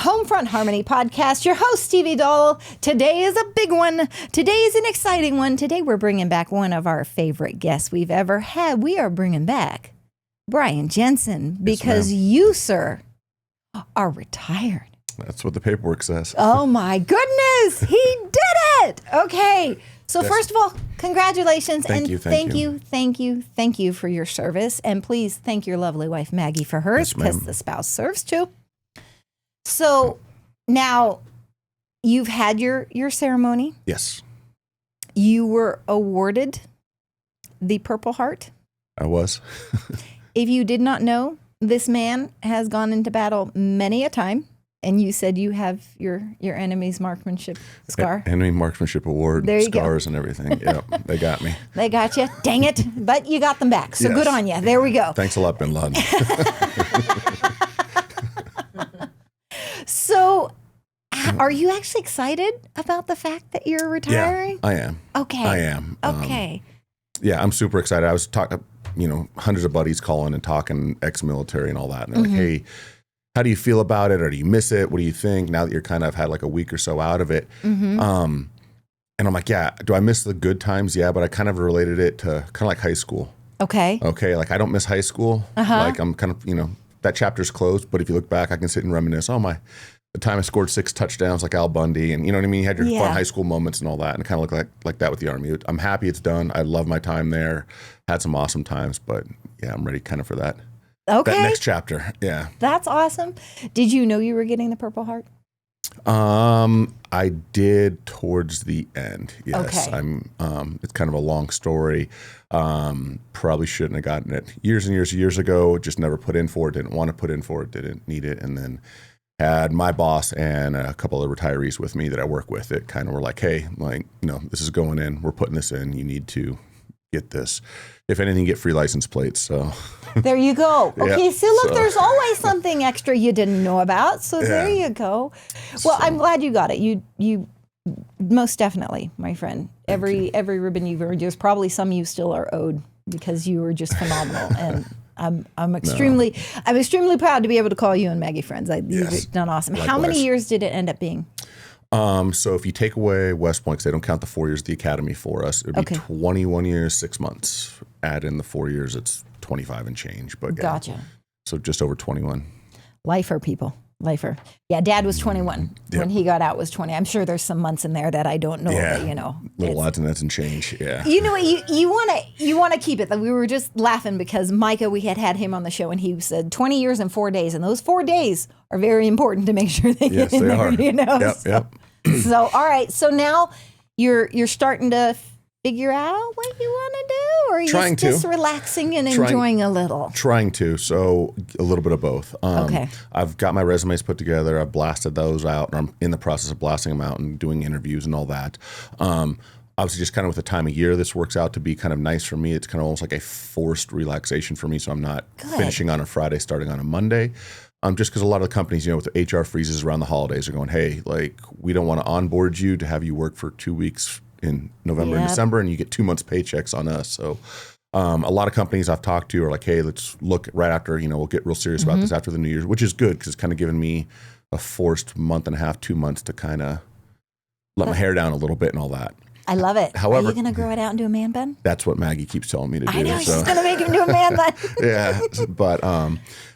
Homefront Harmony podcast. Your host, Stevie Dahl. Today is a big one. Today is an exciting one. Today we're bringing back one of our favorite guests we've ever had. We are bringing back Brian Jenson because you, sir, are retired. That's what the paperwork says. Oh my goodness, he did it. Okay. So first of all, congratulations. Thank you for your service. And please thank your lovely wife, Maggie, for hers, because the spouse serves too. So now you've had your ceremony. Yes. You were awarded the Purple Heart. I was. If you did not know, this man has gone into battle many a time. And you said you have your enemy's marksmanship scar. Enemy marksmanship award, scars and everything. Yep, they got me. They got you. Dang it. But you got them back. So good on you. There we go. Thanks a lot, Bin Laden. So are you actually excited about the fact that you're retiring? Yeah, I am. Okay. I am. Okay. Yeah, I'm super excited. I was talking, hundreds of buddies calling and talking ex-military and all that. And they're like, hey, how do you feel about it? Or do you miss it? What do you think now that you're kind of had like a week or so out of it? And I'm like, yeah, do I miss the good times? Yeah, but I kind of related it to kind of like high school. Okay. Like I don't miss high school. Like I'm kind of, that chapter's closed. But if you look back, I can sit and reminisce. The time I scored 6 touchdowns like Al Bundy. And you know what I mean? You had your fun high school moments and all that. And it kind of looked like that with the Army. I'm happy it's done. I love my time there. Had some awesome times. But yeah, I'm ready kind of for that. Okay. That next chapter, yeah. That's awesome. Did you know you were getting the Purple Heart? I did towards the end. Yes. Okay. It's kind of a long story. Probably shouldn't have gotten it years and years ago. Just never put in for it. Didn't want to put in for it. Didn't need it. And then had my boss and a couple of retirees with me that I work with. It kind of were like, hey, this is going in. We're putting this in. You need to get this. If anything, get free license plates. So there you go. Okay, yeah, see, look, there's always something extra you didn't know about. So there you go. Well, I'm glad you got it. You most definitely, my friend. Every ribbon you've earned, there's probably some you still are owed because you were just phenomenal. And I'm extremely proud to be able to call you and Maggie friends. You've done awesome. Likewise. How many years did it end up being? So if you take away West Point, because they don't count the 4 years of the academy for us, it would be 21 years, 6 months. Add in the 4 years, it's 25 and change. But yeah, gotcha. So just over 21. Lifer, people. Lifer. Yeah, Dad was 21 when he got out. Was 20. I'm sure there's some months in there that I don't know. Yeah, but, little odds and ends and change. Yeah. You know what? You want to keep it. We were just laughing because Micah, we had him on the show, and he said 20 years and 4 days, and those 4 days are very important to make sure they get in there. Yep. So all right. So now you're starting to figure out what you want to do, or are you just relaxing and enjoying a little? Trying to. So a little bit of both. Okay. I've got my resumes put together. I've blasted those out, and I'm in the process of blasting them out and doing interviews and all that. Obviously, just kind of with the time of year, this works out to be kind of nice for me. It's kind of almost like a forced relaxation for me, so I'm not finishing on a Friday, starting on a Monday. Just because a lot of the companies, with the HR freezes around the holidays are going, hey, we don't want to onboard you to have you work for 2 weeks in November and December, and you get 2 months paychecks on us. So a lot of companies I've talked to are like, hey, let's look right after, we'll get real serious about this after the New Year's, which is good because it's kind of given me a forced month and a half, 2 months to kind of let my hair down a little bit and all that. I love it. However, are you going to grow it out and do a man bun? That's what Maggie keeps telling me to do. I know, she's going to make him do a man bun. Yeah, but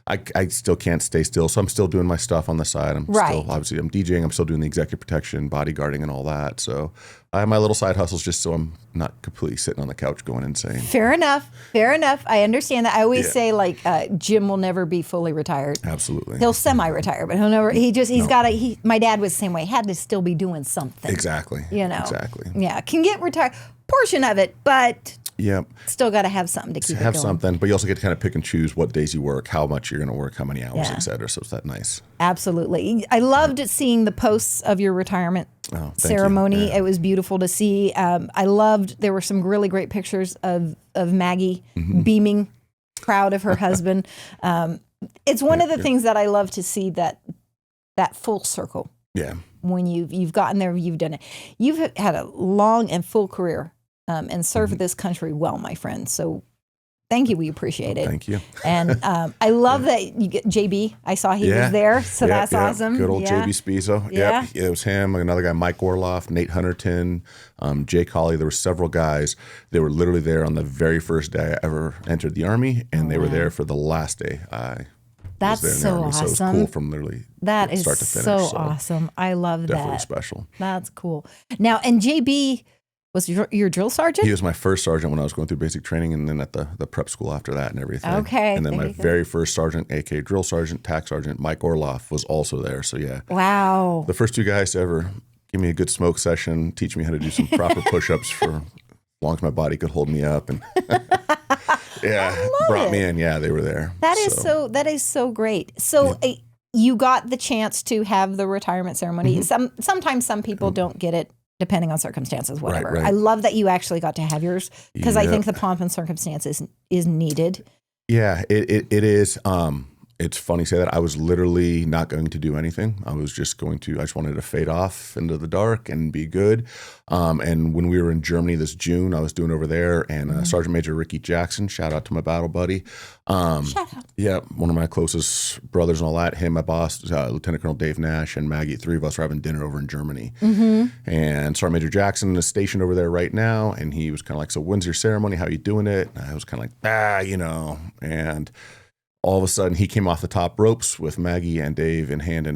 I still can't stay still, so I'm still doing my stuff on the side. I'm DJing. I'm still doing the executive protection, bodyguarding, and all that. So I have my little side hustles just so I'm not completely sitting on the couch going insane. Fair enough. I understand that. I always say Jim will never be fully retired. Absolutely. He'll semi-retire, but he'll never. My dad was the same way. Had to still be doing something. Exactly. Exactly. Yeah, can get retired. Portion of it, but. Yep. Still got to have something to keep it going. Have something, but you also get to kind of pick and choose what days you work, how much you're going to work, how many hours, et cetera. So it's that nice. Absolutely. I loved seeing the posts of your retirement ceremony. It was beautiful to see. I loved, there were some really great pictures of Maggie beaming, proud of her husband. It's one of the things that I love to see, that full circle. Yeah. When you've gotten there, you've done it. You've had a long and full career. And serve this country well, my friend. So Thank you. We appreciate it. Thank you. And I love that you get JB. I saw he was there, so that's awesome. Good old JB Spizo. Yeah. Yep, it was him. Another guy, Mike Orloff, Nate Hunterton, Jake Hawley. There were several guys. They were literally there on the very first day I ever entered the Army, and they were there for the last day I That's was there in the Army. awesome. So it was cool from literally start to finish. So awesome. I love definitely that. Special. That's cool. Now, and JB was your drill sergeant? He was my first sergeant when I was going through basic training, and then at the prep school after that and everything. Okay. And then my very first sergeant, aka drill sergeant, TAC sergeant, Mike Orloff, was also there. So yeah. Wow. The first two guys to ever give me a good smoke session, teach me how to do some proper push-ups for as long as my body could hold me up, and brought me in. Yeah, they were there. That is so great. So you got the chance to have the retirement ceremony. Sometimes some people don't get it, depending on circumstances, whatever. Right. I love that you actually got to have yours, because I think the pomp and circumstances is needed. Yeah, it is. It's funny you say that. I was literally not going to do anything. I just wanted to fade off into the dark and be good. And when we were in Germany this June, I was doing over there, and Sergeant Major Ricky Jackson, shout out to my battle buddy. Shout out. Yeah, one of my closest brothers and all that. Him, my boss, Lieutenant Colonel Dave Nash, and Maggie, three of us were having dinner over in Germany. And Sergeant Major Jackson is stationed over there right now, and he was kind of like, so when's your ceremony? How are you doing it? And I was kind of like, and all of a sudden, he came off the top ropes with Maggie and Dave in hand,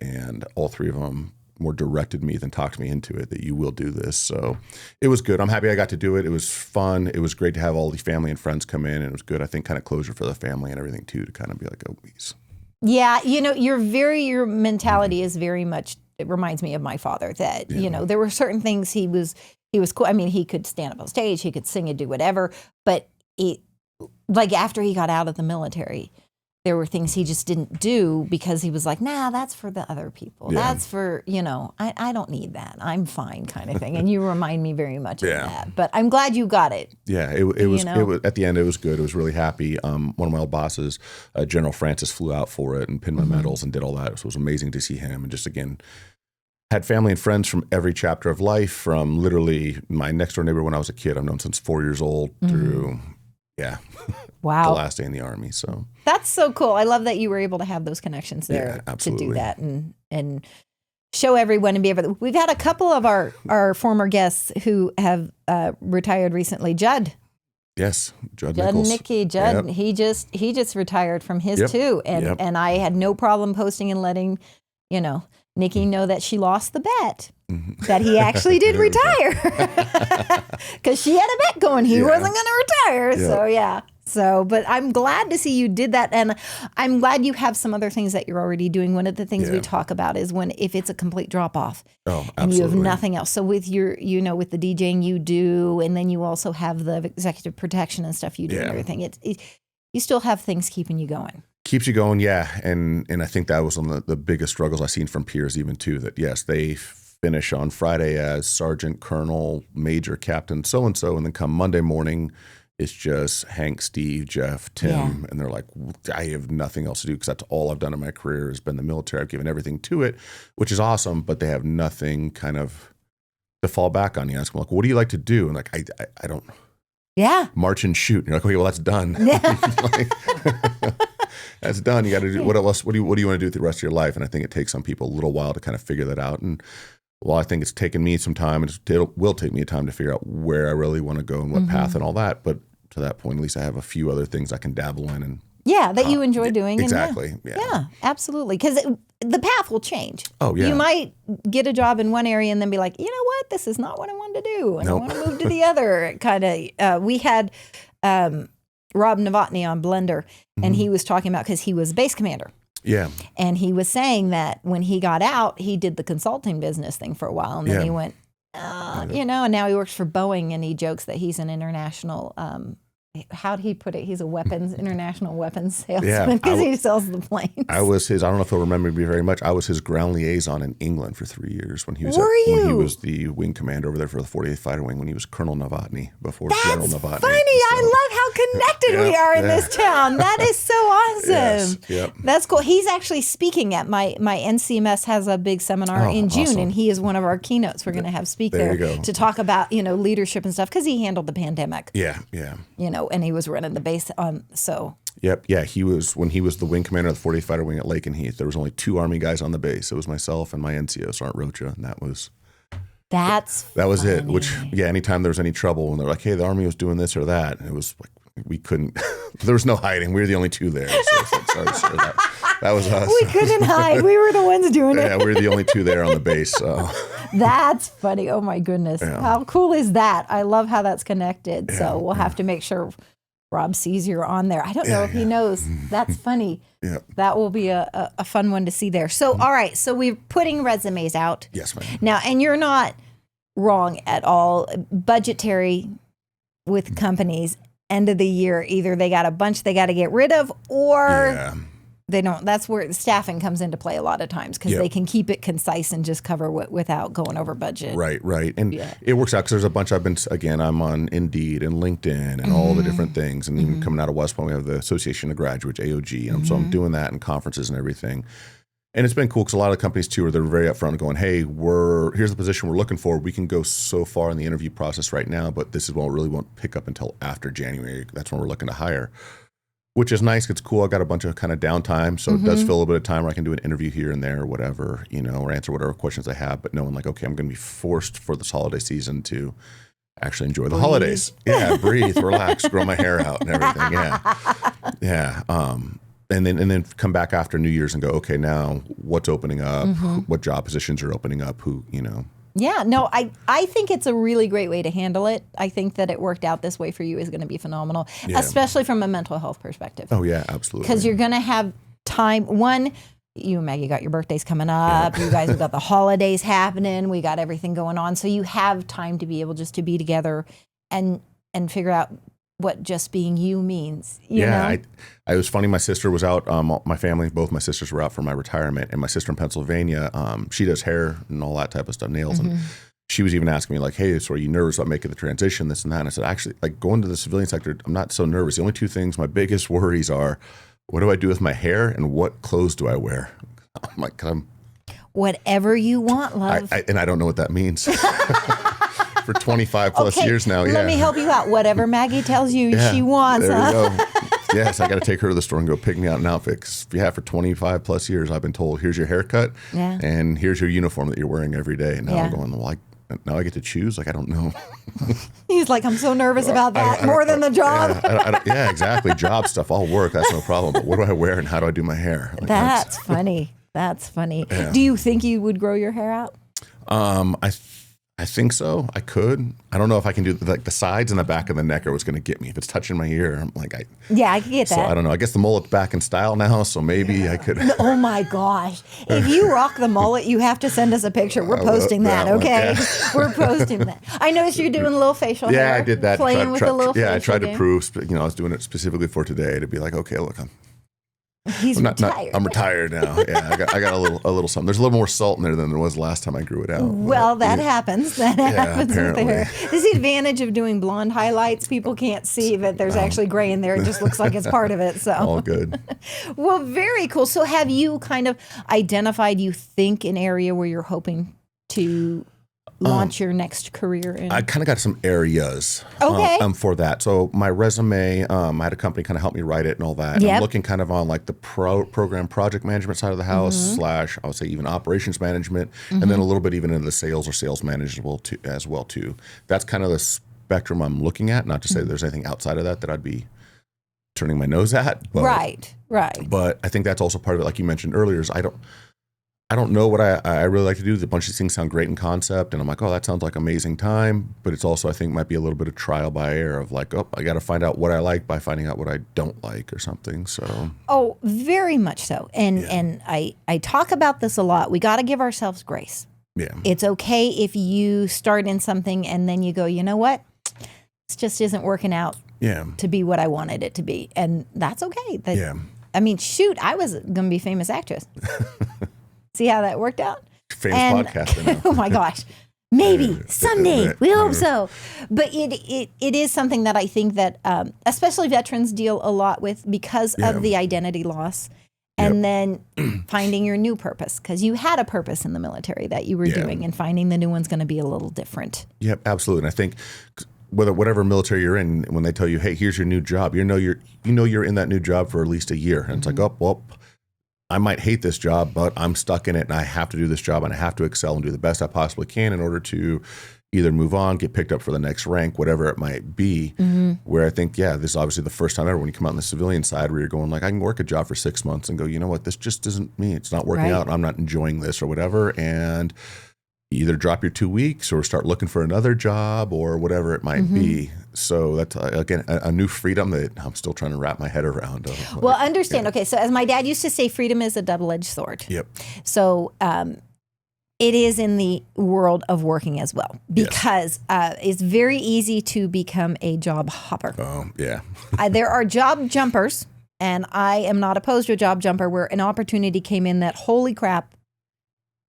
and all three of them more directed me than talked me into it, that you will do this. So it was good. I'm happy I got to do it. It was fun. It was great to have all the family and friends come in, and it was good, I think, kind of closure for the family and everything, too, to kind of be like, oh, please. Yeah, your mentality is very much, it reminds me of my father, that, there were certain things he was cool. I mean, he could stand up on stage, he could sing and do whatever, but like after he got out of the military, there were things he just didn't do because he was like, nah, that's for the other people. Yeah. That's for, I don't need that. I'm fine, kind of thing. And you remind me very much of that. But I'm glad you got it. Yeah, it was at the end, it was good. It was really happy. One of my old bosses, General Francis, flew out for it and pinned my medals and did all that. So it was amazing to see him. And just, again, had family and friends from every chapter of life, from literally my next door neighbor when I was a kid. I've known since 4 years old through... Yeah. Wow. The last day in the Army. So that's so cool. I love that you were able to have those connections there to do that and show everyone and be able to. We've had a couple of our former guests who have retired recently. Judd. Yes, Judd and Nichols. Nikki. Judd. Yep. He just retired from his too, and I had no problem posting and letting Nikki know that she lost the bet. That he actually did retire, because she had a bet going. He wasn't going to retire. So but I'm glad to see you did that, and I'm glad you have some other things that you're already doing. One of the things we talk about is if it's a complete drop off, and you have nothing else. So with your, with the DJing you do, and then you also have the executive protection and stuff you do and everything. You still have things keeping you going. Keeps you going, and I think that was one of the biggest struggles I've seen from peers, even too. That yes, they finish on Friday as sergeant, colonel, major, captain, so and then come Monday morning, it's just Hank, Steve, Jeff, Tim, and they're like, I have nothing else to do because that's all I've done in my career has been the military. I've given everything to it, which is awesome, but they have nothing kind of to fall back on. You ask them, like, what do you like to do? And like, I don't. Yeah. March and shoot. And you're like, okay, well, that's done. That's done. You got to do what else? What do you want to do with the rest of your life? And I think it takes some people a little while to kind of figure that out. And I think it's taken me some time, and it will take me time to figure out where I really want to go and what path and all that. But to that point, at least I have a few other things I can dabble in and that you enjoy doing. Exactly. And yeah, absolutely. Because the path will change. Oh, yeah. You might get a job in one area and then be like, you know what? This is not what I wanted to do. And I want to move to the other. Kind of. We had Rob Novotny on Blender, and he was talking about, because he was base commander. Yeah. And he was saying that when he got out, he did the consulting business thing for a while. And then he went, and now he works for Boeing, and he jokes that he's an international, how'd he put it? He's a international weapons salesman, because he sells the planes. I was his, I don't know if he'll remember me very much. I was his ground liaison in England for 3 years when he was when he was the wing commander over there for the 48th Fighter Wing, when he was Colonel Novotny before General Novotny. That's funny. So, I love how connected we are in this town. That is so awesome. Yes, yep. That's cool. He's actually speaking at my NCMS has a big seminar in June, and he is one of our keynotes. We're going to have speak there to talk about leadership and stuff, because he handled the pandemic. Yeah. and he was running the base on, so. Yep. Yeah. When he was the wing commander of the 48th Fighter Wing at Lakenheath, there was only 2 Army guys on the base. It was myself and my NCO, Sergeant Rocha, and that was it. Which, anytime there was any trouble, and they're like, hey, the Army was doing this or that, and it was like, we couldn't, there was no hiding. We were the only 2 there. So it's like, sorry, sir, that was us. We couldn't hide. We were the ones doing it. Yeah, we were the only 2 there on the base. So. That's funny. Oh my goodness. Yeah. How cool is that? I love how that's connected. Yeah, So we'll have to make sure Rob sees you're on there. I don't know if he knows. That's funny. Yeah. That will be a fun one to see there. So, all right. So we're putting resumes out. Yes, ma'am. Now, and you're not wrong at all. Budgetary with companies, end of the year, either they got a bunch they got to get rid of, or they don't. That's where staffing comes into play a lot of times, because they can keep it concise and just cover without going over budget. Right. And it works out because there's a bunch I'm on Indeed and LinkedIn and all the different things. And even coming out of West Point, we have the Association of Graduates, AOG. And so I'm doing that in conferences and everything. And it's been cool because a lot of companies too, they're very upfront going, hey, here's the position we're looking for. We can go so far in the interview process right now, but this is what really won't pick up until after January. That's when we're looking to hire, which is nice. It's cool. I got a bunch of kind of downtime. So it does fill a bit of time where I can do an interview here and there or whatever, or answer whatever questions I have, but knowing like, okay, I'm going to be forced for this holiday season to actually enjoy the holidays. Yeah. Breathe, relax, grow my hair out and everything. Yeah. Yeah. And then come back after New Year's and go, okay, now what's opening up? What job positions are opening up? Yeah, no, I think it's a really great way to handle it. I think that it worked out this way for you is going to be phenomenal, especially from a mental health perspective. Oh, yeah, absolutely. Because you're going to have time. One, you and Maggie got your birthdays coming up. You guys have got the holidays happening. We got everything going on. So you have time to be able just to be together and figure out what just being you means. You know? I was funny. My sister was out. My family, both my sisters were out for my retirement, and my sister in Pennsylvania, she does hair and all that type of stuff, nails, and she was even asking me like, "Hey, so are you nervous about making the transition, this and that?" And I said, actually, like going to the civilian sector, I'm not so nervous. The only 2 things, my biggest worries are, what do I do with my hair, and what clothes do I wear? I'm like, whatever you want, love. And I don't know what that means. For 25 plus years now. Let me help you out. Whatever Maggie tells you she wants. There we go. Yes, I got to take her to the store and go pick me out an outfit. Because for 25 plus years, I've been told, here's your haircut and here's your uniform that you're wearing every day. And now I'm going, well, now I get to choose? Like, I don't know. He's like, I'm so nervous about that more than the job. Yeah, exactly. Job stuff, I'll work. That's no problem. But what do I wear and how do I do my hair? Like, that's funny. That's funny. Yeah. Do you think you would grow your hair out? I think so. I could. I don't know if I can do like the sides and the back of the neck are what's going to get me. If it's touching my ear, I'm like, I can get that. So I don't know. I guess the mullet's back in style now, so maybe I could. Oh my gosh! If you rock the mullet, you have to send us a picture. We're posting that, okay? We're posting that. I noticed you're doing a little facial hair. Yeah, I did that. Playing with the little facial I tried game. to prove. I was doing it specifically for today to be like, okay, look, I'm retired. I'm retired now. Yeah, I got a little something. There's a little more salt in there than there was last time I grew it out. Well, that happens. That happens apparently. with the hair. This is the advantage of doing blonde highlights. People can't see that there's actually gray in there. It just looks like it's part of it. So all good. Well, very cool. So have you kind of identified, you think, an area where you're hoping to launch your next career in? I kind of got some areas for that. So my resume, I had a company kind of help me write it and all that. Yep. I'm looking kind of on like the program project management side of the house / I would say even operations management, and then a little bit even into the sales or sales management as well too. That's kind of the spectrum I'm looking at. Not to say there's anything outside of that I'd be turning my nose at. But, right. But I think that's also part of it. Like you mentioned earlier, is I don't know what I really like to do. A bunch of these things sound great in concept, and I'm like, oh, that sounds like amazing time. But it's also, I think, might be a little bit of trial by error of like, oh, I got to find out what I like by finding out what I don't like or something. So. Oh, very much so. And I talk about this a lot. We got to give ourselves grace. Yeah. It's okay if you start in something and then you go, you know what? This just isn't working out to be what I wanted it to be. And that's okay. I mean, shoot, I was going to be a famous actress. See how that worked out? Famous podcaster. Oh my gosh. Maybe someday. We hope so. But it is something that I think that especially veterans deal a lot with because of the identity loss. And then finding your new purpose, because you had a purpose in the military that you were doing, and finding the new one's going to be a little different. Yep, absolutely. And I think whatever military you're in, when they tell you, hey, here's your new job, you're in that new job for at least a year. And it's like, oh, well, I might hate this job, but I'm stuck in it and I have to do this job and I have to excel and do the best I possibly can in order to either move on, get picked up for the next rank, whatever it might be. Where I think, this is obviously the first time ever when you come out on the civilian side where you're going like, I can work a job for 6 months and go, you know what, this just isn't me. It's not working out. I'm not enjoying this or whatever. And either drop your 2 weeks or start looking for another job or whatever it might be. So that's, again, a new freedom that I'm still trying to wrap my head around. Well, understand. Okay, so as my dad used to say, freedom is a double-edged sword. Yep. So it is in the world of working as well, because it's very easy to become a job hopper. Oh, yeah. There are job jumpers, and I am not opposed to a job jumper where an opportunity came in that, holy crap,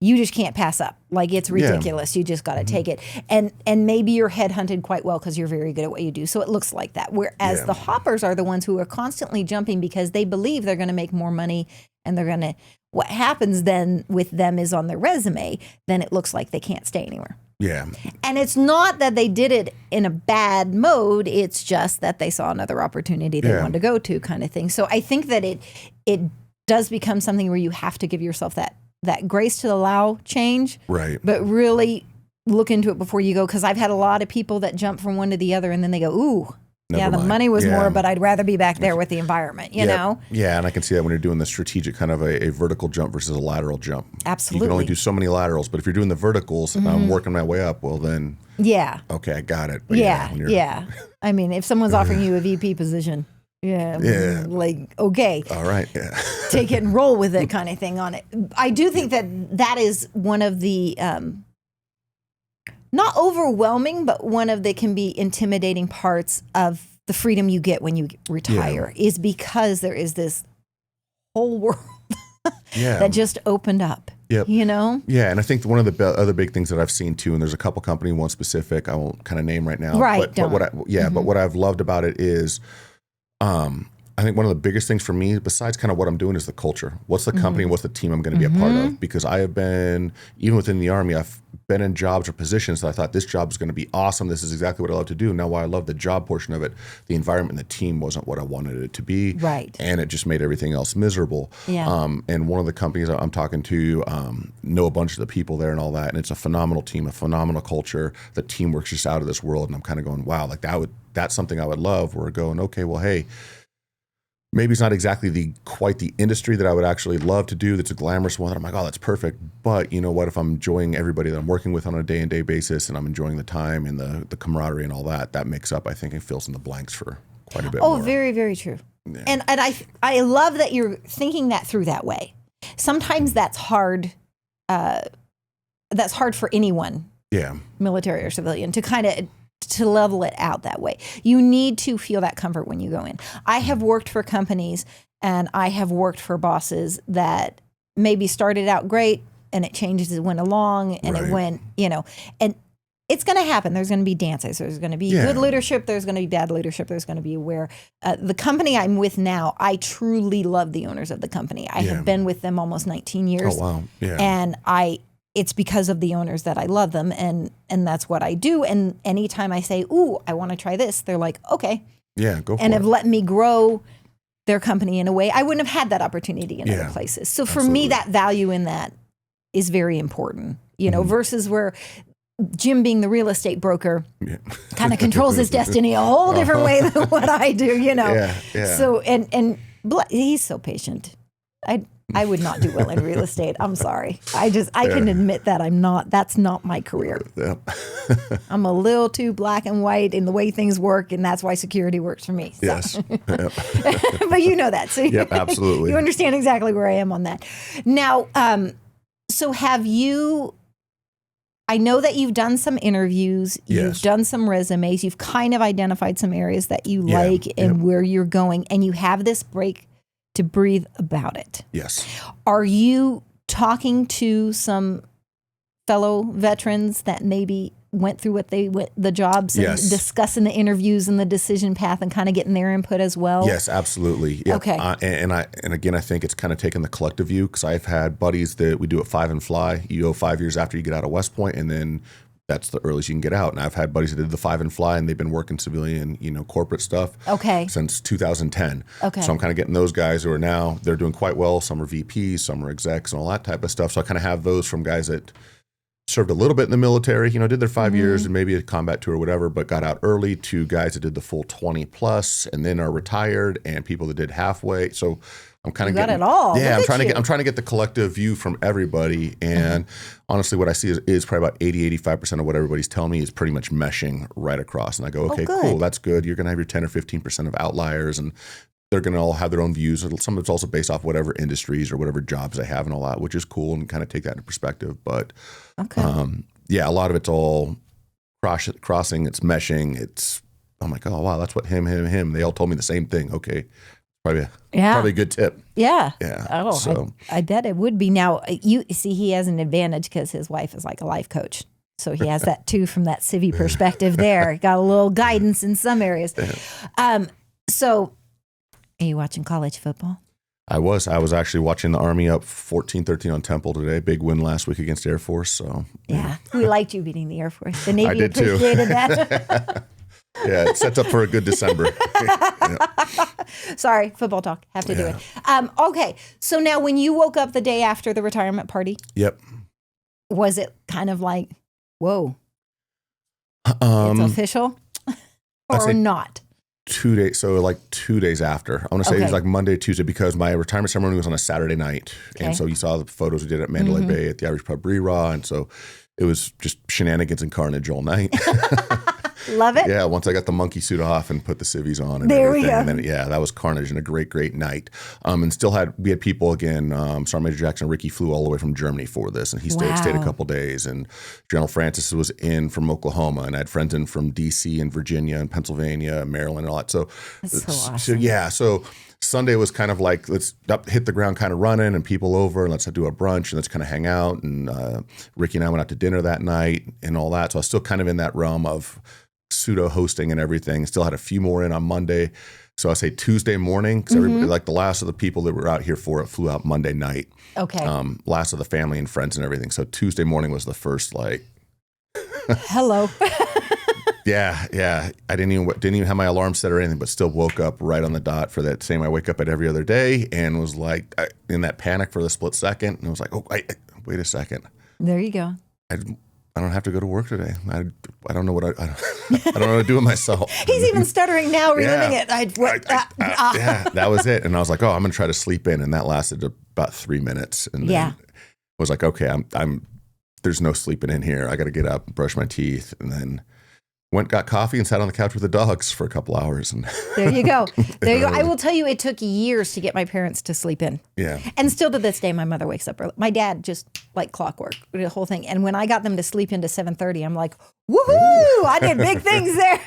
you just can't pass up. Like, it's ridiculous. You just got to take it. And maybe you're headhunted quite well because you're very good at what you do. So it looks like that. Whereas the hoppers are the ones who are constantly jumping because they believe they're going to make more money, and they're going to, what happens then with them is on their resume, then it looks like they can't stay anywhere. Yeah. And it's not that they did it in a bad mode. It's just that they saw another opportunity they wanted to go to, kind of thing. So I think that it does become something where you have to give yourself that grace to allow change, right? But really look into it before you go. Because I've had a lot of people that jump from one to the other, and then they go, "Ooh, the money was more, but I'd rather be back there with the environment." You know? Yeah, and I can see that when you're doing the strategic kind of a vertical jump versus a lateral jump. Absolutely, you can only do so many laterals, but if you're doing the verticals, and I'm working my way up, well then, okay, I got it. But I mean, if someone's offering you a VP position. Like, okay. All right. Take it and roll with it kind of thing on it. I do think that is one of the, not overwhelming, but one of the can be intimidating parts of the freedom you get when you retire is because there is this whole world that just opened up. Yep. You know? Yeah, and I think one of the other big things that I've seen too, and there's a couple company, one specific, I won't kind of name right now. Right. But what I've loved about it is, I think one of the biggest things for me, besides kind of what I'm doing, is the culture. What's the company, what's the team I'm going to be a part of? Because I have been, even within the Army, I've been in jobs or positions that I thought this job is going to be awesome. This is exactly what I love to do. Now, while I love the job portion of it, the environment and the team wasn't what I wanted it to be. Right. And it just made everything else miserable. Yeah. And one of the companies I'm talking to know a bunch of the people there and all that. And it's a phenomenal team, a phenomenal culture. The teamwork's just out of this world. And I'm kind of going, wow, like that's something I would love. We're going, okay, well, hey, maybe it's not exactly quite the industry that I would actually love to do. That's a glamorous one. I'm like, oh, that's perfect. But you know what? If I'm enjoying everybody that I'm working with on a day-to-day basis, and I'm enjoying the time and the camaraderie and all that, that makes up, I think, and fills in the blanks for quite a bit more. Oh, very, very true. Yeah. And I love that you're thinking that through that way. Sometimes that's hard. That's hard for anyone. Yeah. Military or civilian to kind of to level it out that way. You need to feel that comfort when you go in. I have worked for companies and I have worked for bosses that maybe started out great and it changed as it went along and it went, and it's going to happen. There's going to be dances. There's going to be good leadership. There's going to be bad leadership. There's going to be where the company I'm with now, I truly love the owners of the company. I have been with them almost 19 years. Oh, wow. Yeah. And it's because of the owners that I love them, and that's what I do. And anytime I say, ooh, I want to try this, they're like, okay. Yeah, go for it. And have let me grow their company in a way I wouldn't have had that opportunity in other places. So for me, that value in that is very important, versus where Jim, being the real estate broker, kind of controls his destiny a whole different way than what I do, Yeah. So, and he's so patient. I would not do well in real estate. I'm sorry. I can admit that that's not my career. Yeah. I'm a little too black and white in the way things work, and that's why security works for me. So. Yes. Yep. But you know that. So absolutely. You understand exactly where I am on that. Now, so have you, I know that you've done some interviews, you've done some resumes, you've kind of identified some areas that you like and where you're going, and you have this break to breathe about it. Yes. Are you talking to some fellow veterans that maybe went through the jobs and discussing the interviews and the decision path and kind of getting their input as well? Yes, absolutely. Yep. Okay. And again, I think it's kind of taking the collective view, because I've had buddies that we do it 5 and fly. You go 5 years after you get out of West Point, and then that's the earliest you can get out. And I've had buddies that did the 5 and fly, and they've been working civilian, corporate stuff since 2010. Okay. So I'm kind of getting those guys who are now, they're doing quite well. Some are VPs, some are execs and all that type of stuff. So I kind of have those from guys that served a little bit in the military, did their 5 years and maybe a combat tour or whatever, but got out early, to guys that did the full 20 plus and then are retired, and people that did halfway. So I'm kind of getting it all. Yeah, I'm trying to get the collective view from everybody. And honestly, what I see is probably about 80-85% of what everybody's telling me is pretty much meshing right across. And I go, okay, cool, that's good. You're going to have your 10 or 15% of outliers, and they're going to all have their own views. Some of it's also based off whatever industries or whatever jobs they have and all that, which is cool, and kind of take that into perspective. But yeah, a lot of it's all crossing, it's meshing. I'm like, oh, wow, that's what him. They all told me the same thing. Okay. Probably a good tip. Yeah. Yeah. Oh, so. I bet it would be. Now, you see, he has an advantage because his wife is like a life coach. So he has that too from that civvy perspective there. Got a little guidance in some areas. So are you watching college football? I was actually watching the Army up 14-13 on Temple today. Big win last week against Air Force. So yeah. We liked you beating the Air Force. The Navy I did appreciated too. that. Yeah, it sets up for a good December. Sorry, football talk. Have to do it. Okay, so now when you woke up the day after the retirement party, was it kind of like, whoa, it's official, or not? 2 days, so like 2 days after. I want to say it was like Monday, Tuesday, because my retirement ceremony was on a Saturday night, and so you saw the photos we did at Mandalay Bay at the Irish Pub Reraw, and so it was just shenanigans and carnage all night. Love it. Yeah, once I got the monkey suit off and put the civvies on and there everything. We go. And then, that was carnage and a great night. And we had people again, Sergeant Major Jackson Ricky flew all the way from Germany for this, and he stayed a couple days. And General Francis was in from Oklahoma, and I had friends in from DC and Virginia and Pennsylvania, Maryland, and all that. So, that's so awesome. So Sunday was kind of like, let's hit the ground kind of running, and people over, and let's do a brunch, and let's kind of hang out. And Ricky and I went out to dinner that night and all that. So I was still kind of in that realm of pseudo hosting and everything. Still had a few more in on Monday. So I say Tuesday morning, because everybody, like the last of the people that were out here for it, flew out Monday night. Okay. Last of the family and friends and everything. So Tuesday morning was the first hello. Yeah. I didn't even have my alarm set or anything, but still woke up right on the dot for that same. I wake up at every other day, and was like in that panic for the split second, and I was like, oh, wait a second. There you go. I don't have to go to work today. I don't know what I don't know what to do with myself. He's even stuttering now, reliving it. Yeah, that was it. And I was like, oh, I'm going to try to sleep in. And that lasted about 3 minutes. And then I was like, okay, I'm there's no sleeping in here. I got to get up and brush my teeth. And then got coffee and sat on the couch with the dogs for a couple hours. And there you go. I will tell you, it took years to get my parents to sleep in. Yeah. And still to this day, my mother wakes up early. My dad just like clockwork, the whole thing. And when I got them to sleep into 7:30, I'm like, woohoo! I did big things there.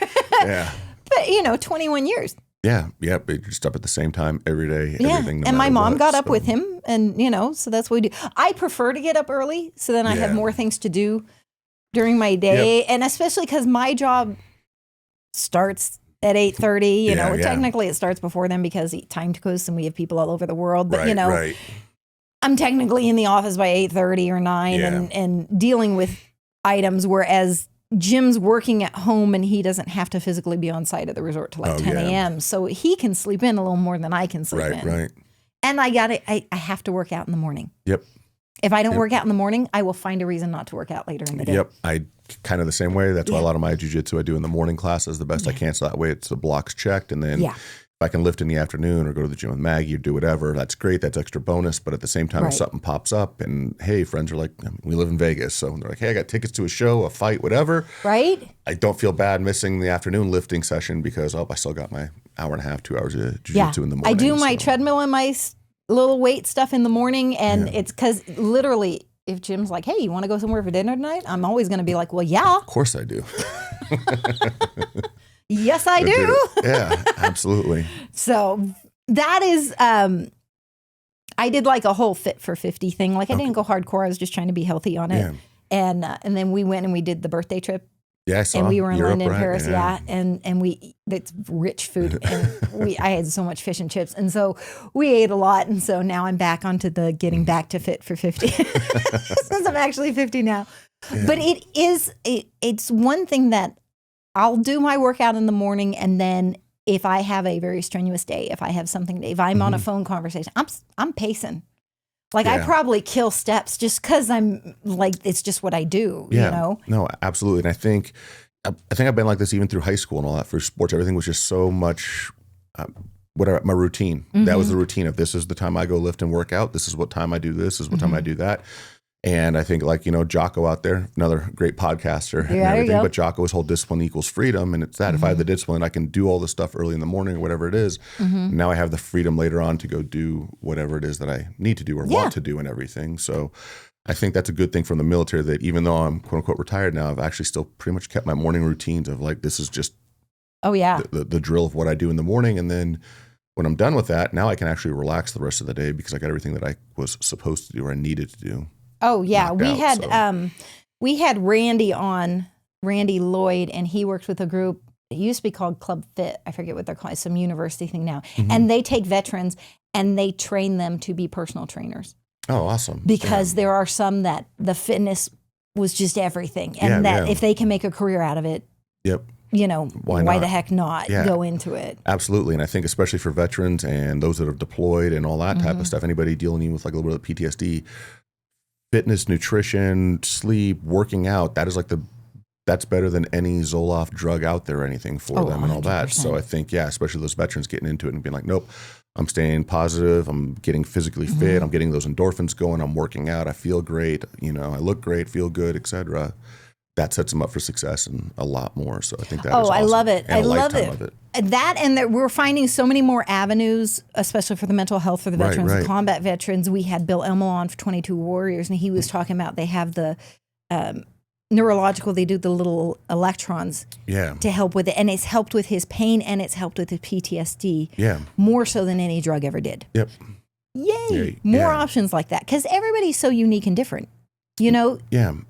Yeah. But 21 years. Yeah. Just up at the same time every day. Yeah. Everything, And my mom got up with him, and so that's what we do. I prefer to get up early, so then I have more things to do during my day, and especially because my job starts at 8:30. Technically it starts before then because time goes and we have people all over the world. But I'm technically in the office by 8:30 or 9, and dealing with items. Whereas Jim's working at home, and he doesn't have to physically be on site at the resort till 10 a.m. So he can sleep in a little more than I can sleep in. Right. And I have to work out in the morning. Yep. If I don't work out in the morning, I will find a reason not to work out later in the day. Yep. I kind of the same way. That's why a lot of my jiu-jitsu I do in the morning classes the best I can. So that way it's the blocks checked. And then if I can lift in the afternoon or go to the gym with Maggie or do whatever, that's great. That's extra bonus. But at the same time, if something pops up and, hey, friends are like, we live in Vegas. So they're like, hey, I got tickets to a show, a fight, whatever. Right. I don't feel bad missing the afternoon lifting session because, I still got my hour and a half, 2 hours of jiu-jitsu in the morning. I do my treadmill and my little weight stuff in the morning. And it's because literally, if Jim's like, hey, you want to go somewhere for dinner tonight? I'm always going to be like, well, yeah. Of course I do. Yes, I do. Yeah, absolutely. So that is, I did like a whole Fit for 50 thing. Like I didn't go hardcore. I was just trying to be healthy on it. Yeah. And then we went and we did the birthday trip. Yeah, I saw. And we were in Europe, London, right? Paris, and it's rich food, and I had so much fish and chips, and so we ate a lot, and so now I'm back onto the getting back to Fit for 50 since I'm actually 50 now. But it's one thing that I'll do my workout in the morning, and then if I have a very strenuous day, if I have something, if I'm on a phone conversation, I'm pacing. Like I probably kill steps just because I'm like, it's just what I do, you know? No, absolutely. And I think I've been like this even through high school and all that for sports. Everything was just so much, whatever, my routine. That was the routine of this is the time I go lift and work out. This is what time I do this. This is what time I do that. And I think like, Jocko out there, another great podcaster and everything, but Jocko's whole discipline equals freedom. And it's that if I have the discipline, I can do all this stuff early in the morning or whatever it is. Now I have the freedom later on to go do whatever it is that I need to do or want to do and everything. So I think that's a good thing from the military that even though I'm quote unquote retired now, I've actually still pretty much kept my morning routines of like, this is just the drill of what I do in the morning. And then when I'm done with that, now I can actually relax the rest of the day because I got everything that I was supposed to do or I needed to do. Oh yeah, we had Randy on, Randy Lloyd, and he worked with a group. It used to be called Club Fit. I forget what they're called. It's some university thing now. And they take veterans and they train them to be personal trainers. Oh, awesome! Because there are some that the fitness was just everything, and if they can make a career out of it, why the heck not go into it? Absolutely, and I think especially for veterans and those that have deployed and all that type of stuff, anybody dealing with like a little bit of PTSD. Fitness, nutrition, sleep, working out, that is like that's better than any Zoloft drug out there or anything for them and all 100%. That. So I think, especially those veterans getting into it and being like, nope, I'm staying positive. I'm getting physically fit. I'm getting those endorphins going. I'm working out. I feel great. I look great, feel good, etc. That sets them up for success and a lot more. So I think that is awesome. I love it. And I love it. That and that we're finding so many more avenues, especially for the mental health for the veterans, the combat veterans. We had Bill Elmo on for 22 Warriors, and he was talking about they have the neurological, they do the little electrons to help with it. And it's helped with his pain and it's helped with his PTSD more so than any drug ever did. Yep. Yay. More options like that because everybody's so unique and different. Yeah,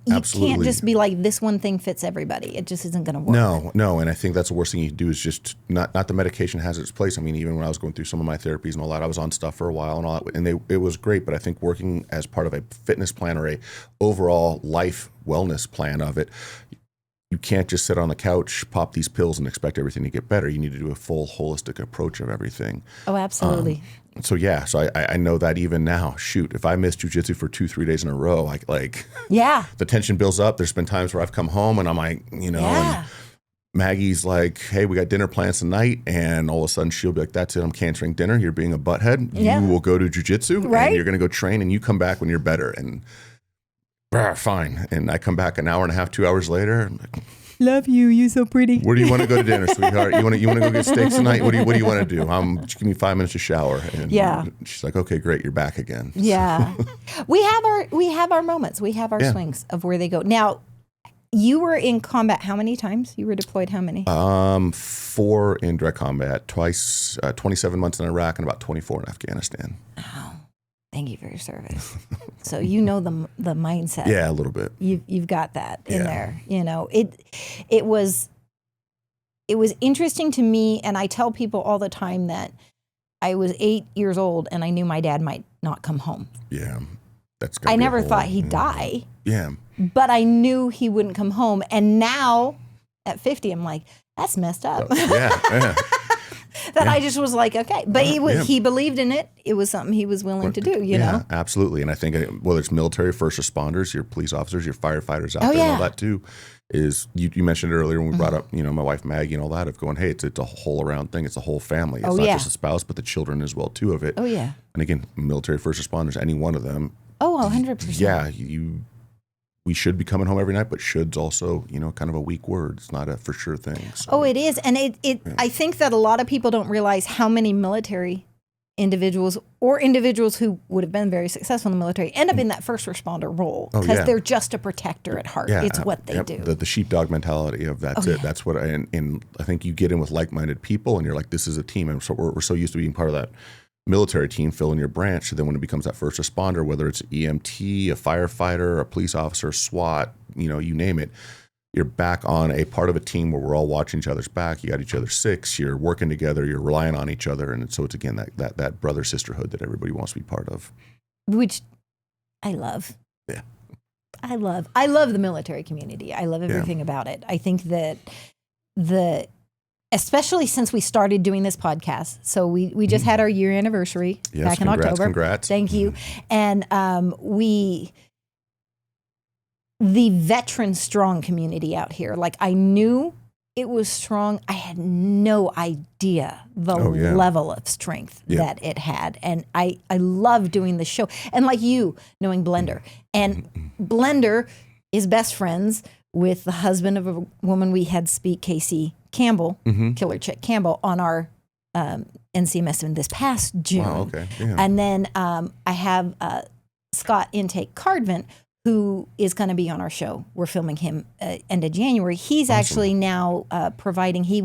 absolutely. You can't just be like, this one thing fits everybody. It just isn't going to work. No. And I think that's the worst thing you can do is just not the medication has its place. I mean, even when I was going through some of my therapies and all that, I was on stuff for a while and all that. And it was great. But I think working as part of a fitness plan or a overall life wellness plan of it, you can't just sit on the couch, pop these pills and expect everything to get better. You need to do a full holistic approach of everything. Oh, absolutely. So I know that even now, shoot, if I miss jujitsu for 2-3 days in a row, the tension builds up. There's been times where I've come home and I'm like, and Maggie's like, hey, we got dinner plans tonight. And all of a sudden she'll be like, that's it. I'm canceling dinner. You're being a butthead. You will go to jujitsu and you're going to go train and you come back when you're better. And fine. And I come back an hour and a half, 2 hours later. I'm like, love you. You're so pretty. Where do you want to go to dinner, sweetheart? You want to go get steaks tonight? What do you want to do? Just give me 5 minutes to shower. And she's like, okay, great. You're back again. Yeah. We have our moments. We have our swings of where they go. Now, you were in combat how many times? You were deployed how many? 4 in direct combat, twice, 27 months in Iraq and about 24 in Afghanistan. Oh. Thank you for your service. So the mindset. Yeah, a little bit. You've got that in there. It was interesting to me, and I tell people all the time that I was 8 years old and I knew my dad might not come home. Yeah, that's. I never thought he'd die. Yeah, but I knew he wouldn't come home, and now at 50, I'm like, that's messed up. Yeah. That I just was like, okay. But he believed in it. It was something he was willing to do, you know? Absolutely. And I think whether it's military, first responders, your police officers, your firefighters out there and all that too, is you mentioned earlier when we brought up, my wife Maggie and all that of going, hey, it's a whole around thing. It's a whole family. It's not just a spouse, but the children as well too of it. Oh, yeah. And again, military, first responders, any one of them. Oh, 100%. Yeah, we should be coming home every night, but should's also, kind of a weak word. It's not a for sure thing. So. Oh, it is. And I think that a lot of people don't realize how many military individuals or individuals who would have been very successful in the military end up in that first responder role because they're just a protector at heart. It's what they do. The sheepdog mentality of that's it. That's what and I think you get in with like-minded people and you're like, this is a team. And so we're so used to being part of that military team, fill in your branch. So then when it becomes that first responder, whether it's EMT, a firefighter, a police officer, SWAT, you name it, you're back on a part of a team where we're all watching each other's back. You got each other's six, you're working together, you're relying on each other. And so it's again, that brother sisterhood that everybody wants to be part of. Which I love. Yeah. I love the military community. I love everything about it. I think that especially since we started doing this podcast. So we just had our year anniversary back in October. Congrats. Thank you. And the veteran strong community out here, like I knew it was strong. I had no idea the level of strength that it had. And I love doing the show. And like you, knowing Blender. And Blender is best friends with the husband of a woman we had speak, Casey Campbell, Killer Chick Campbell, on our NCMS in this past June. Wow, okay. Yeah. And then I have Scott Intake Cardvent, who is going to be on our show. We're filming him end of January. He's actually now providing, he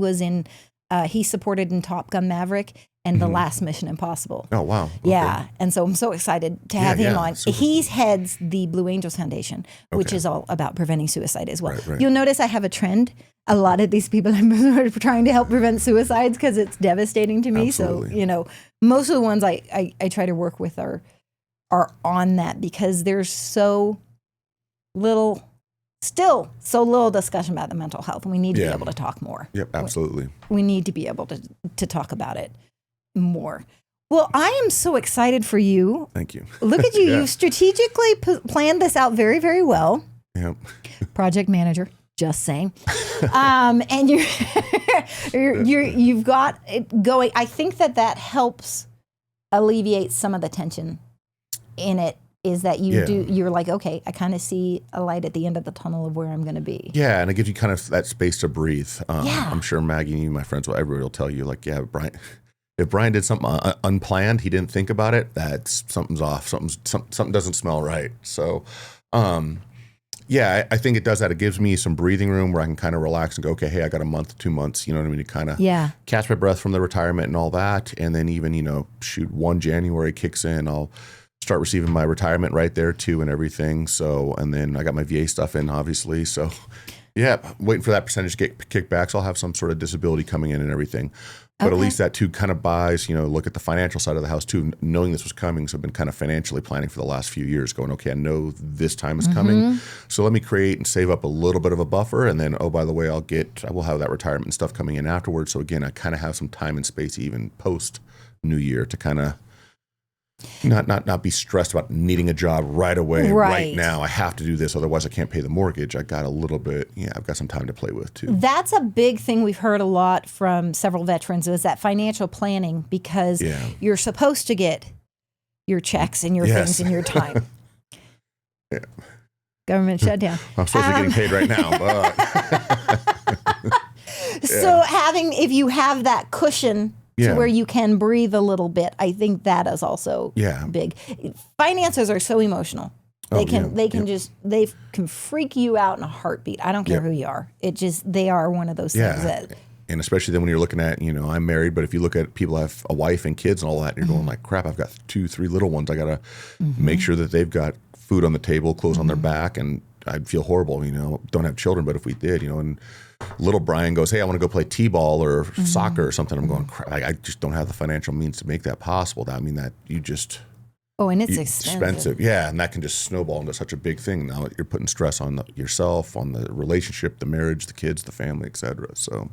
supported in Top Gun Maverick and The Last Mission Impossible. Oh, wow. Okay. Yeah. And so I'm so excited to have him on. He heads the Blue Angels Foundation, which is all about preventing suicide as well. Right. You'll notice I have a trend. A lot of these people I'm trying to help prevent suicides because it's devastating to me. Absolutely. So, most of the ones I try to work with are on that because there's so little discussion about the mental health, and we need to be able to talk more. Yep, absolutely. We need to be able to talk about it more. Well, I am so excited for you. Thank you. Look at you. You've strategically planned this out very, very well. Yep. Project manager, just saying. And you've got it going. I think that helps alleviate some of the tension in it. Is that you're like, okay, I kind of see a light at the end of the tunnel of where I'm going to be. Yeah, and it gives you kind of that space to breathe. I'm sure Maggie and you, my friends, everybody will tell you, like, Brian, if Brian did something unplanned, he didn't think about it, something's off, something doesn't smell right. So, I think it does that. It gives me some breathing room where I can kind of relax and go, okay, hey, I got a month, 2 months, you know what I mean, to kind of catch my breath from the retirement and all that. And then even, 1 January kicks in, I'll start receiving my retirement right there too and everything. So, and then I got my VA stuff in, obviously. So waiting for that percentage to get kickbacks. I'll have some sort of disability coming in and everything. But at least that too kind of buys, look at the financial side of the house too, knowing this was coming. So I've been kind of financially planning for the last few years going, okay, I know this time is coming. So let me create and save up a little bit of a buffer. And then, oh, by the way, I will have that retirement and stuff coming in afterwards. So again, I kind of have some time and space even post New Year to kind of not be stressed about needing a job right away, right now. I have to do this, otherwise I can't pay the mortgage. I got a little bit, I've got some time to play with too. That's a big thing we've heard a lot from several veterans is that financial planning because you're supposed to get your checks and your things and your time. Government shutdown. I'm supposed to be getting paid right now, but. So if you have that cushion to where you can breathe a little bit. I think that is also big. Finances are so emotional. They can freak you out in a heartbeat. I don't care who you are. They are one of those things that. And especially then when you're looking at, I'm married, but if you look at people who have a wife and kids and all that, and you're going like, crap, I've got 2-3 little ones. I got to make sure that they've got food on the table, clothes on their back, and I'd feel horrible, don't have children, but if we did, and little Brian goes, hey, I want to go play t-ball or soccer or something. I'm going, crap, I just don't have the financial means to make that possible. I mean, that you just... Oh, and it's expensive. Yeah, and that can just snowball into such a big thing. Now you're putting stress on yourself, on the relationship, the marriage, the kids, the family, etc. So,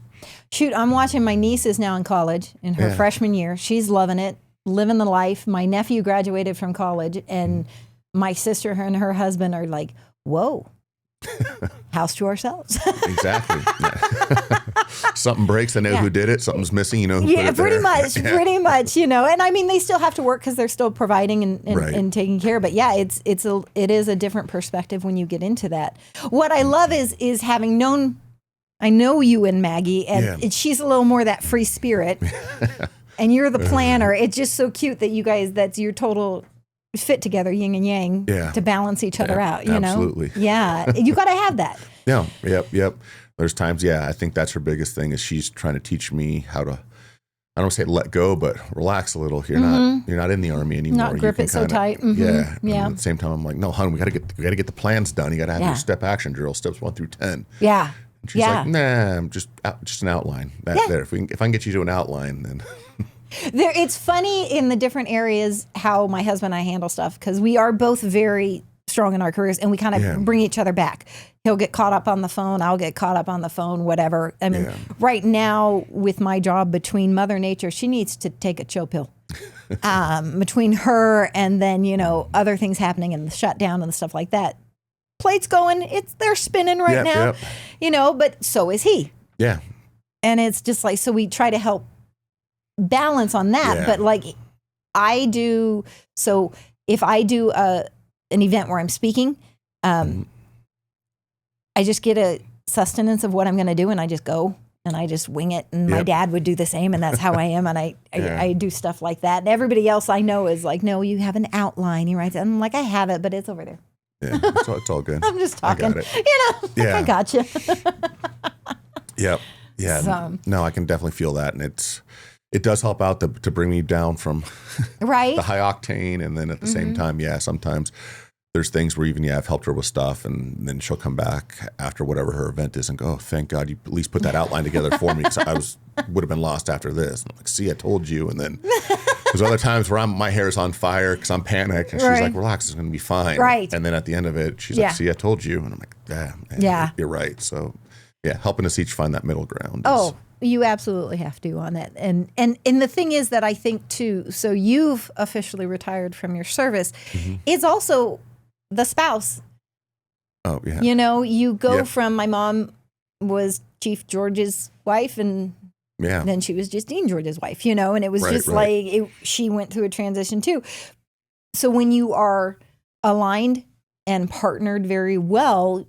shoot, I'm watching my niece is now in college in her freshman year. She's loving it, living the life. My nephew graduated from college, and my sister and her husband are like, whoa. House to ourselves. Exactly. Something breaks, I know who did it. Something's missing, who put it pretty there. Pretty much, And I mean, they still have to work because they're still providing and taking care. But it is a different perspective when you get into that. What I love is having known, I know you and Maggie, and she's a little more that free spirit, and you're the planner. It's just so cute that you guys, that's your total fit together, yin and yang, to balance each other out, absolutely. Yeah, you got to have that. Yeah, yep. There's times, I think that's her biggest thing is she's trying to teach me how to, I don't say let go, but relax a little. You're not in the Army anymore. Not grip it so tight. Yeah. At the same time, I'm like, no, hon, we got to get the plans done. You got to have your step action drill, steps 1 through 10. Yeah. And she's like, nah, I'm just an outline. There. If I can get you to an outline, then. It's funny in the different areas how my husband and I handle stuff because we are both very strong in our careers, and we kind of bring each other back. He'll get caught up on the phone. I'll get caught up on the phone, whatever. I mean, right now with my job, between Mother Nature, she needs to take a chill pill. Between her and then, you know, other things happening and the shutdown and stuff like that. Plate's going, they're spinning right now, you know, but so is he. Yeah. And it's just like, so we try to help balance on that. But like so if I do an event where I'm speaking, I just get a sustenance of what I'm going to do, and I just go and I just wing it. And my dad would do the same, and that's how I am. And I do stuff like that. And everybody else I know is like, no, you have an outline. He writes it. I'm like, I have it, but it's over there. Yeah, it's all good. I'm just talking. I got it. You know, I got you. Yeah. So, no, I can definitely feel that, and it does help out to bring me down from the high octane, and then at the same time, sometimes there's things where even I've helped her with stuff, and then she'll come back after whatever her event is and go, oh, thank God you at least put that outline together for me, because I would have been lost after this. And I'm like, see, I told you. And then there's other times where my hair's on fire because I'm panicked, and she's like, relax, it's going to be fine. Right. And then at the end of it, she's like, see, I told you. And I'm like, you're right. So helping us each find that middle ground. You absolutely have to on that. And the thing is that I think too, so you've officially retired from your service. It's also the spouse. Oh, yeah. You know, you go from, my mom was Chief George's wife, and then she was just Dean George's wife, you know, and it was like, she went through a transition too. So when you are aligned and partnered very well,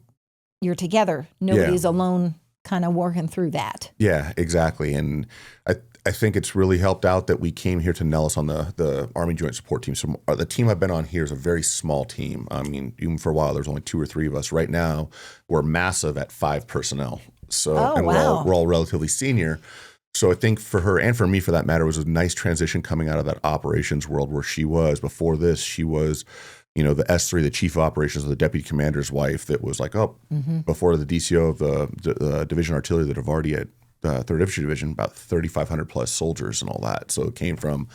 you're together. Nobody's alone kind of working through that. Yeah, exactly. And I think it's really helped out that we came here to Nellis on the Army Joint Support Team. So the team I've been on here is a very small team. I mean, even for a while, there's only 2 or 3 of us. Right now, we're massive at 5 personnel. So we're all relatively senior. So I think for her and for me, for that matter, it was a nice transition coming out of that operations world where she was. Before this, she was, you know, the S3, the chief of operations of the deputy commander's wife that was like, before the DCO of the Division Artillery that have already had 3rd Infantry Division, about 3,500 plus soldiers and all that. So it came from,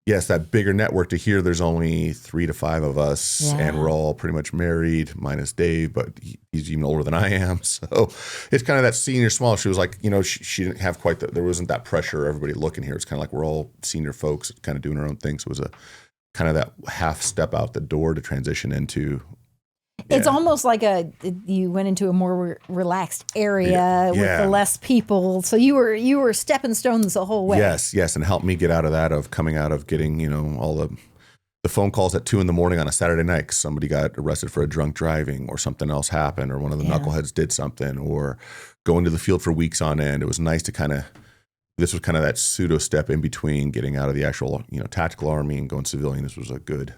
that bigger network to here. There's only 3 to 5 of us, and we're all pretty much married, minus Dave, but he's even older than I am. So it's kind of that senior small. She was like, you know, she didn't have quite there wasn't that pressure, everybody looking here. It's kind of like we're all senior folks kind of doing our own thing. So it was a kind of that half step out the door to transition into. It's almost like you went into a more relaxed area with the less people. So you were stepping stones the whole way. Yes, and helped me get out of that, of coming out of getting, you know, all the phone calls at 2 a.m. on a Saturday night 'cause somebody got arrested for a drunk driving, or something else happened, or one of the knuckleheads did something, or going to the field for weeks on end. It was nice to this was kind of that pseudo step in between getting out of the actual, you know, tactical army and going civilian. This was a good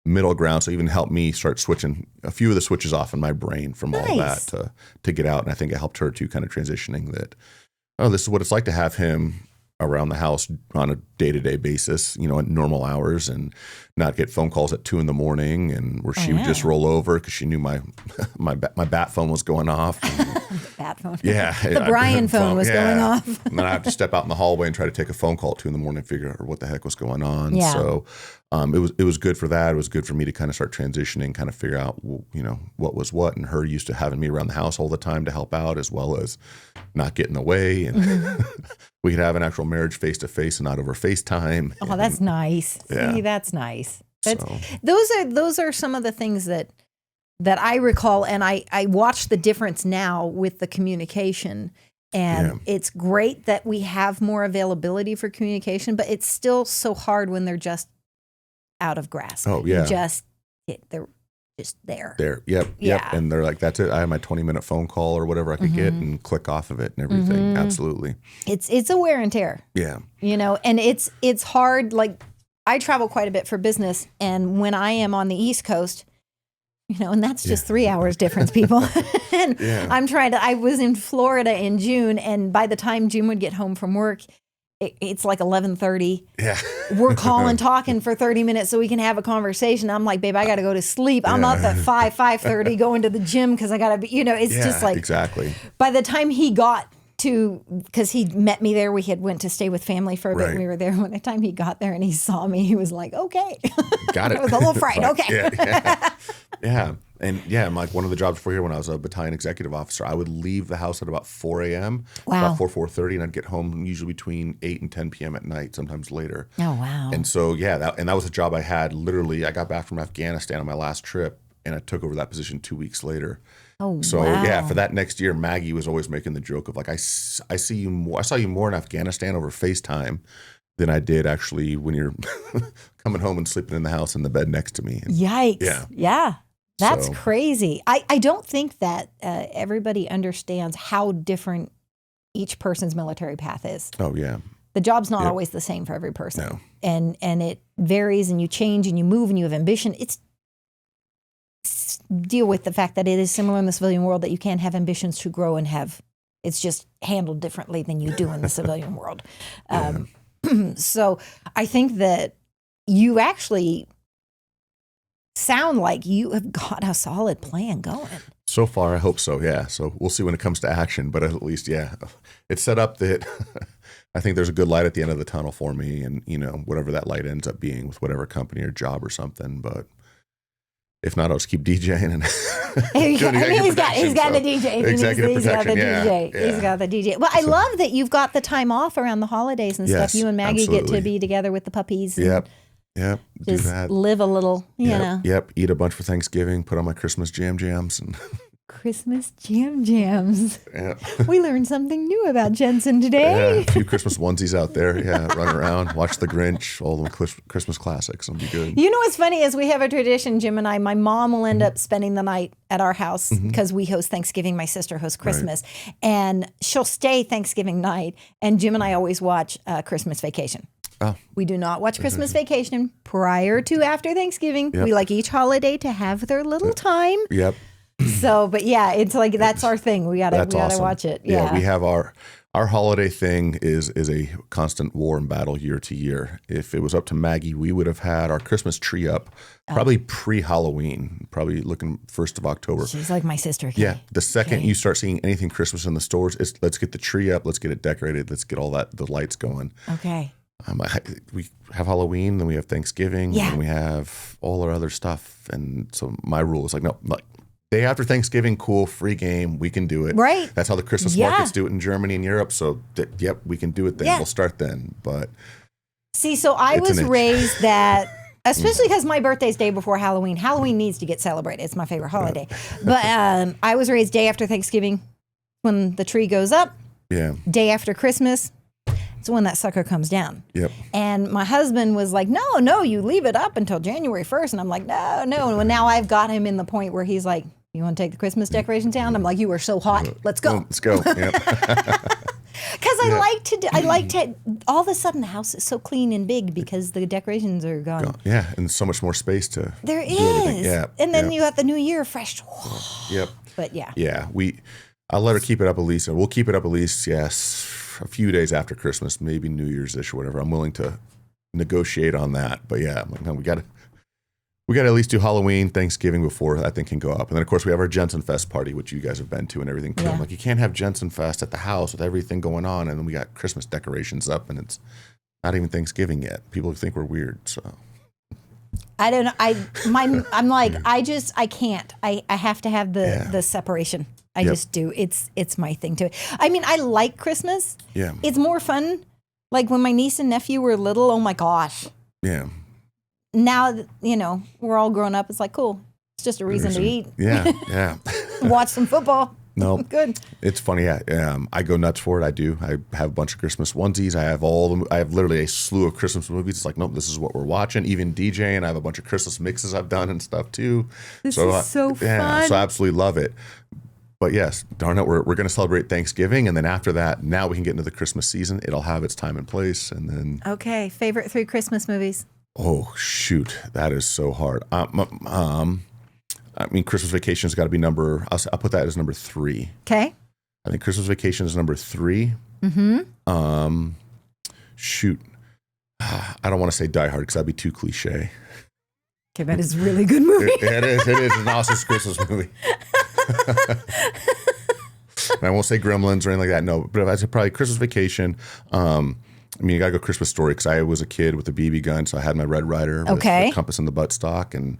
middle ground. So even helped me start switching a few of the switches off in my brain from all that to get out. And I think it helped her too, kind of transitioning that, this is what it's like to have him around the house on a day-to-day basis, you know, at normal hours, and not get phone calls at 2 a.m. and where she would just roll over because she knew my bat phone was going off. The bat phone. Yeah. The Brian phone was going off. And then I have to step out in the hallway and try to take a phone call at 2 a.m. and figure out what the heck was going on. Yeah. So it was good for that. It was good for me to kind of start transitioning, kind of figure out, you know, what was what, and her used to having me around the house all the time to help out, as well as not get in the way. And we could have an actual marriage face-to-face and not over FaceTime. Oh, that's nice. Yeah. See, that's nice. Those are some of the things that I recall, and I watch the difference now with the communication. And it's great that we have more availability for communication, but it's still so hard when they're just out of grasp. Oh, yeah. They're just there. Yep. And they're like, that's it. I have my 20-minute phone call or whatever I could get and click off of it and everything. Absolutely. It's a wear and tear. Yeah. You know, and it's hard. Like, I travel quite a bit for business, and when I am on the East Coast, you know, and that's just 3 hours difference, people. And I was in Florida in June, and by the time June would get home from work, it's like 11:30. Yeah. We're talking for 30 minutes so we can have a conversation. I'm like, babe, I got to go to sleep. I'm up at 5:30 going to the gym because I got to be, you know, it's just like. Exactly. By the time he got to, because he met me there, we had went to stay with family for a bit. And we were there. By the time he got there and he saw me, he was like, okay. Got it. I was a little fright. Okay. Yeah. And yeah, like one of the jobs before here when I was a battalion executive officer, I would leave the house at about 4 a.m., Wow. about 4:30, and I'd get home usually between 8 and 10 p.m. at night, sometimes later. Oh, wow. And so, yeah, that was a job I had literally. I got back from Afghanistan on my last trip, and I took over that position 2 weeks later. Oh, So wow. yeah, for that next year, Maggie was always making the joke of like, I see you more. I saw you more in Afghanistan over FaceTime than I did actually when you're coming home and sleeping in the house in the bed next to me. Yikes. Yeah. Yeah. That's So- crazy. I don't think that everybody understands how different each person's military path is. Oh yeah. The job's not Yep. always the same for every person. No. And it varies, and you change and you move and you have ambition. Deal with the fact that it is similar in the civilian world, that you can have ambitions to grow and have, it's just handled differently than you do in the civilian world. So I think that you actually sound like you have got a solid plan going. So far, I hope so. Yeah. So we'll see when it comes to action, but at least, yeah, it's set up that I think there's a good light at the end of the tunnel for me, and whatever that light ends up being with whatever company or job or something. But if not, I'll just keep DJing and He's got the DJ. Executive He's got the protection, yeah, DJ. yeah. He's got the DJ. Well, I love that you've got the time off around the holidays and Yes, stuff. You and Maggie get to absolutely. be together with the puppies. And Yep. Do just that. live a little, you know. Yep. Eat a bunch for Thanksgiving. Put on my Christmas jams and Christmas jams. yeah. We learned something new about Jensen Yeah, today. a few Christmas onesies out there. Yeah, run around, watch The Grinch, all the Christmas classics. It'll be good. You know what's funny is we have a tradition, Jim and I. My mom will end up spending the night at our house because we host Thanksgiving. My sister hosts Christmas. And she'll stay Thanksgiving night. And Jim and I always watch Christmas Vacation. Oh. We do not watch Christmas Vacation prior to after Thanksgiving. Yep. We like each holiday to have their little time. Yep. So, but yeah, it's like that's our thing. We gotta Awesome. watch it. Yeah, we have our holiday thing is a constant war and battle year to year. If it was up to Maggie, we would have had our Christmas tree up probably pre-Halloween, probably looking 1st of October. She's like my sister. Okay. Yeah, the second you start seeing anything Christmas in the stores, it's let's get the tree up, let's get it decorated, let's get all the lights going. Okay. We have Halloween, then we have Thanksgiving, Yeah. and we have all our other stuff. And so my rule is like, no, like day after Thanksgiving, cool, free game, we can do it. Right. That's how the Christmas Yeah. markets do it in Germany and Europe. So yep, we can do it then. Yeah. We'll start then. But See, so I It's was an itch. raised that, especially because my birthday's day before Halloween. Halloween needs to get celebrated. It's my favorite holiday. But I was raised day after Thanksgiving when the tree goes up, yeah, day after Christmas. It's when that sucker comes down. yep. And my husband was like, no, you leave it up until January 1st. And I'm like, no. And now I've got him in the point where he's like, you want to take the Christmas decorations down? I'm like, you are so hot. Let's go. Let's go. Yep. Because I like to, all of a sudden the house is so clean and big because the decorations are gone. Yeah, and so much more space to There do everything. is. Yeah, And then yep. you got the new year fresh. Yep. But yeah. Yeah, I'll let her keep it up at least. We'll keep it up at least, yes, a few days after Christmas, maybe New Year's-ish or whatever. I'm willing to negotiate on that. But yeah, I'm like, no, we got to at least do Halloween, Thanksgiving before that thing can go up. And then, of course, we have our Jensen Fest party, which you guys have been to and everything too. Yeah. I'm like, you can't have Jensen Fest at the house with everything going on. And then we got Christmas decorations up, and it's not even Thanksgiving yet. People think we're weird, so. I don't know. I'm like, I can't. I have to have the separation. I Yep. just do. It's my thing too. I mean, I like Christmas. Yeah. It's more fun. Like when my niece and nephew were little, oh my gosh. Yeah. Now, we're all grown up. It's like, cool. It's just a reason to eat. Yeah. Yeah. Watch some football. No, Good. it's funny. I go nuts for it. I do. I have a bunch of Christmas onesies. I have literally a slew of Christmas movies. It's like, nope, this is what we're watching. Even DJing, I have a bunch of Christmas mixes I've done and stuff too. This is so Yeah, fun. so I absolutely love it. But yes, darn it, we're going to celebrate Thanksgiving, and then after that, now we can get into the Christmas season. It'll have its time and place, and then Okay. Favorite 3 Christmas movies? oh shoot, that is so hard. I mean, Christmas Vacation's got to be I'll put that as number 3. Okay. I think Christmas Vacation is number 3. Shoot. I don't want to say Die Hard because that'd be too cliche. Okay, that is a really good movie. It is. It is an awesome Christmas movie. And I won't say Gremlins or anything like that. No, but I'd say probably Christmas Vacation. I mean, you got to go Christmas Story because I was a kid with a BB gun, so I had my Red Ryder with Okay. the compass and the buttstock, and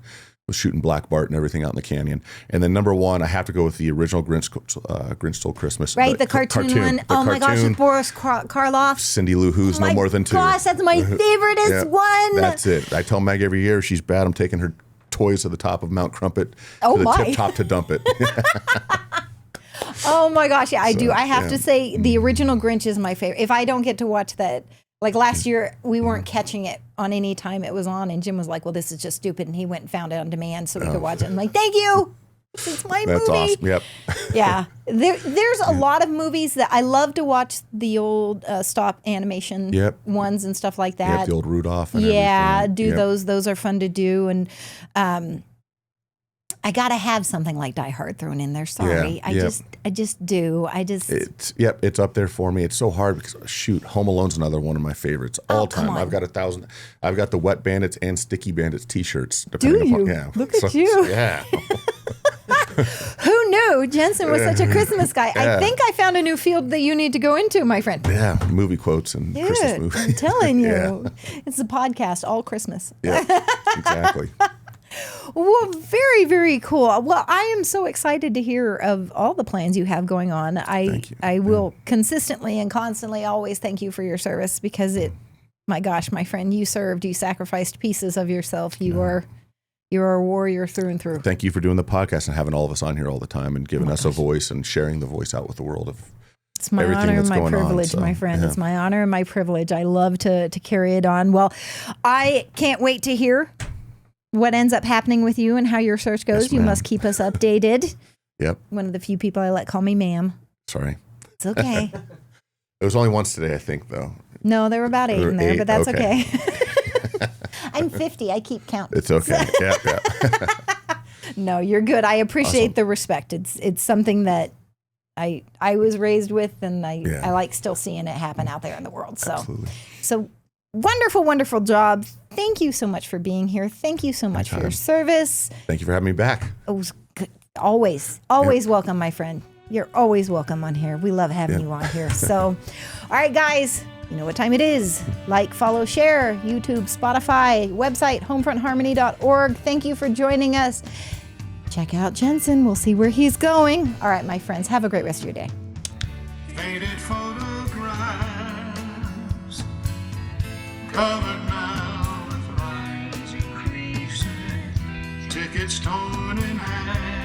was shooting Black Bart and everything out in the canyon. And then number 1, I have to go with the original Grinch Stole Christmas. Right, the cartoon one. Oh my gosh, with Boris Karloff. Cindy Lou Who's No More Than Two. Gosh, that's my favoriteest one. That's it. I tell Maggie every year she's bad. I'm taking her toys to the top of Mount Crumpet to the tip top to dump it. Oh my gosh, yeah, I do. I have to say the original Grinch is my favorite. If I don't get to watch that, like last year, we weren't catching it on any time it was on, and Jim was like, well, this is just stupid, and he went and found it on demand so we could watch it. I'm like, thank you. This is my movie. That's awesome. Yep. Yeah. There's a lot of movies that I love to watch, the old stop animation ones and stuff like that. Yep, the old Rudolph and everything. Those. Those are fun to do. And I got to have something like Die Hard thrown in there. Sorry. I just do. It's up there for me. It's so hard because shoot, Home Alone's another one of my favorites all time. I've got 1,000. I've got the Wet Bandits and Sticky Bandits t-shirts. Do you? Look at you. Yeah. Who knew Jenson was such a Christmas guy? I think I found a new field that you need to go into, my friend. Yeah, movie quotes and Christmas movies. I'm telling you. It's a podcast, all Christmas. Yeah, exactly. Well, very, very cool. Well, I am so excited to hear of all the plans you have going on. Thank you. I will consistently and constantly always thank you for your service because my gosh, my friend, you served, you sacrificed pieces of yourself. You're a warrior through and through. Thank you for doing the podcast and having all of us on here all the time and giving us a voice and sharing the voice out with the world of it's my honor and my privilege, my friend. It's my honor and my privilege. I love to carry it on. Well, I can't wait to hear what ends up happening with you and how your search goes. Yes, you must keep us updated. Yep. One of the few people I let call me ma'am. Sorry. It's okay. It was only once today, I think, though. No, there were about 8 in there, but that's okay. I'm 50. I keep count. It's okay. Yeah. No, you're good. I appreciate the respect. It's something that I was raised with, and I like still seeing it happen out there in the world. So, Absolutely. So wonderful, wonderful job. Thank you so much for being here. Thank you so much for your service. Thank you for having me back. It was good. Always welcome, my friend. You're always welcome on here. We love having you on here. So, all right, guys, you know what time it is. Like, follow, share, YouTube, Spotify, website, homefrontharmony.org. Thank you for joining us. Check out Jenson. We'll see where he's going. All right, my friends, have a great rest of your day. Faded photographs, covered now with lines increasing, tickets torn in half.